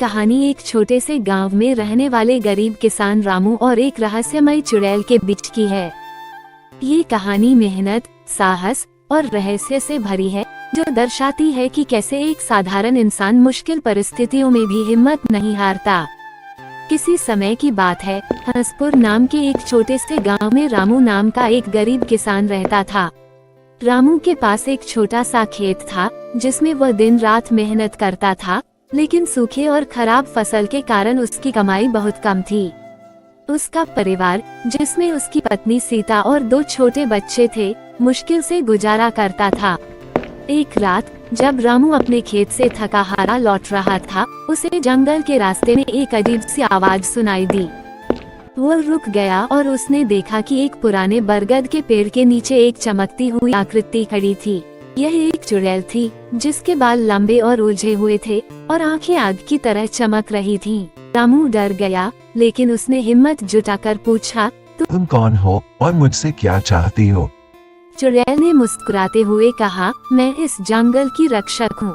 कहानी एक छोटे से गांव में रहने वाले गरीब किसान रामू और एक रहस्यमय चुड़ैल के बीच की है। ये कहानी मेहनत, साहस और रहस्य से भरी है, जो दर्शाती है कि कैसे एक साधारण इंसान मुश्किल परिस्थितियों में भी हिम्मत नहीं हारता। किसी समय की बात है, हंसपुर नाम के एक छोटे से गांव में रामू नाम का एक गरीब किसान रहता था। रामू के पास एक छोटा सा खेत था, जिसमें वह दिन रात मेहनत करता था, लेकिन सूखे और खराब फसल के कारण उसकी कमाई बहुत कम थी। उसका परिवार, जिसमें उसकी पत्नी सीता और 2 छोटे बच्चे थे, मुश्किल से गुजारा करता था। एक रात जब रामू अपने खेत से थका हारा लौट रहा था, उसे जंगल के रास्ते में एक अजीब सी आवाज सुनाई दी। वो रुक गया और उसने देखा कि एक पुराने बरगद के पेड़ के नीचे एक चमकती हुई आकृति खड़ी थी। यह एक चुड़ैल थी, जिसके बाल लंबे और उलझे हुए थे और आंखें आग की तरह चमक रही थीं। रामू डर गया, लेकिन उसने हिम्मत जुटाकर पूछा, तुम कौन हो और मुझसे क्या चाहती हो? चुड़ैल ने मुस्कुराते हुए कहा, मैं इस जंगल की रक्षक हूँ।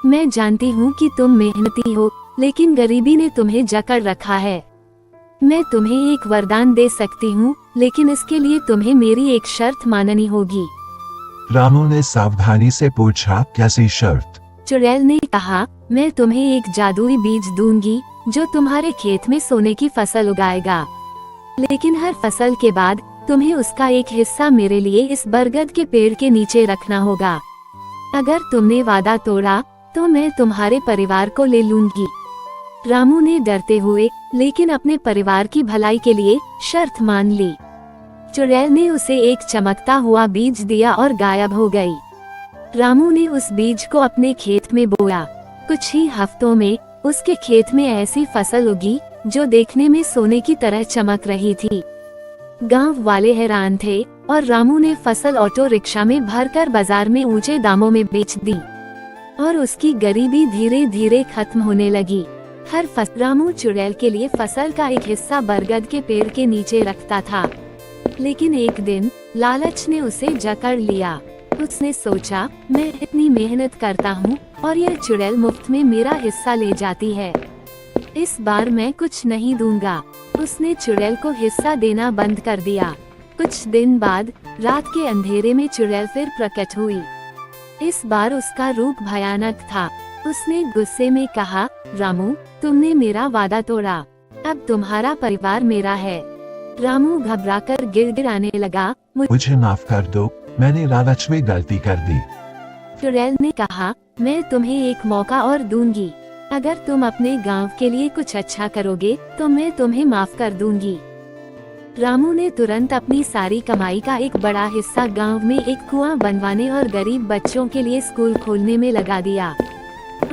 मैं जानती हूँ कि तुम मेहनती हो, लेकिन गरीबी ने तुम्हें जकड़ रखा है। मैं तुम्हें एक वरदान दे सकती हूँ, लेकिन इसके लिए तुम्हें मेरी एक शर्त माननी होगी। रामू ने सावधानी से पूछा, कैसी शर्त? चुड़ैल ने कहा, मैं तुम्हें एक जादुई बीज दूंगी, जो तुम्हारे खेत में सोने की फसल उगाएगा। लेकिन हर फसल के बाद तुम्हें उसका एक हिस्सा मेरे लिए इस बरगद के पेड़ के नीचे रखना होगा। अगर तुमने वादा तोड़ा, तो मैं तुम्हारे परिवार को ले लूंगी। रामू ने डरते हुए, लेकिन अपने परिवार की भलाई के लिए शर्त मान ली। चुड़ैल ने उसे एक चमकता हुआ बीज दिया और गायब हो गई। रामू ने उस बीज को अपने खेत में बोया। कुछ ही हफ्तों में उसके खेत में ऐसी फसल उगी, जो देखने में सोने की तरह चमक रही थी। गांव वाले हैरान थे और रामू ने फसल ऑटो रिक्शा में भरकर बाजार में ऊंचे दामों में बेच दी और उसकी गरीबी धीरे धीरे खत्म होने लगी। हर फसल रामू चुड़ैल के लिए फसल का एक हिस्सा बरगद के पेड़ के नीचे रखता था। लेकिन एक दिन लालच ने उसे जकड़ लिया। उसने सोचा, मैं इतनी मेहनत करता हूँ और यह चुड़ैल मुफ्त में मेरा हिस्सा ले जाती है। इस बार मैं कुछ नहीं दूंगा। उसने चुड़ैल को हिस्सा देना बंद कर दिया। कुछ दिन बाद रात के अंधेरे में चुड़ैल फिर प्रकट हुई। इस बार उसका रूप भयानक था। उसने गुस्से में कहा, रामू, तुमने मेरा वादा तोड़ा। अब तुम्हारा परिवार मेरा है। रामू घबराकर गिड़गिड़ाने लगा, मुझे माफ कर दो, मैंने लालच में गलती कर दी। चुड़ैल ने कहा, मैं तुम्हें एक मौका और दूंगी। अगर तुम अपने गांव के लिए कुछ अच्छा करोगे, तो मैं तुम्हें माफ कर दूंगी। रामू ने तुरंत अपनी सारी कमाई का एक बड़ा हिस्सा गांव में एक कुआं बनवाने और गरीब बच्चों के लिए स्कूल खोलने में लगा दिया।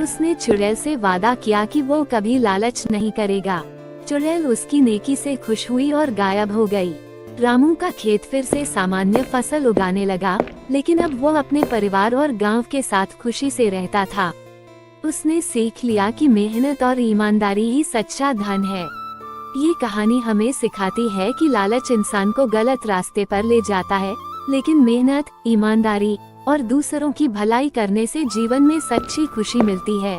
उसने चुड़ैल से वादा किया कि वो कभी लालच नहीं करेगा। चुड़ैल उसकी नेकी से खुश हुई और गायब हो गई। रामू का खेत फिर से सामान्य फसल उगाने लगा, लेकिन अब वो अपने परिवार और गांव के साथ खुशी से रहता था। उसने सीख लिया कि मेहनत और ईमानदारी ही सच्चा धन है। ये कहानी हमें सिखाती है कि लालच इंसान को गलत रास्ते पर ले जाता है, लेकिन मेहनत, ईमानदारी और दूसरों की भलाई करने से जीवन में सच्ची खुशी मिलती है।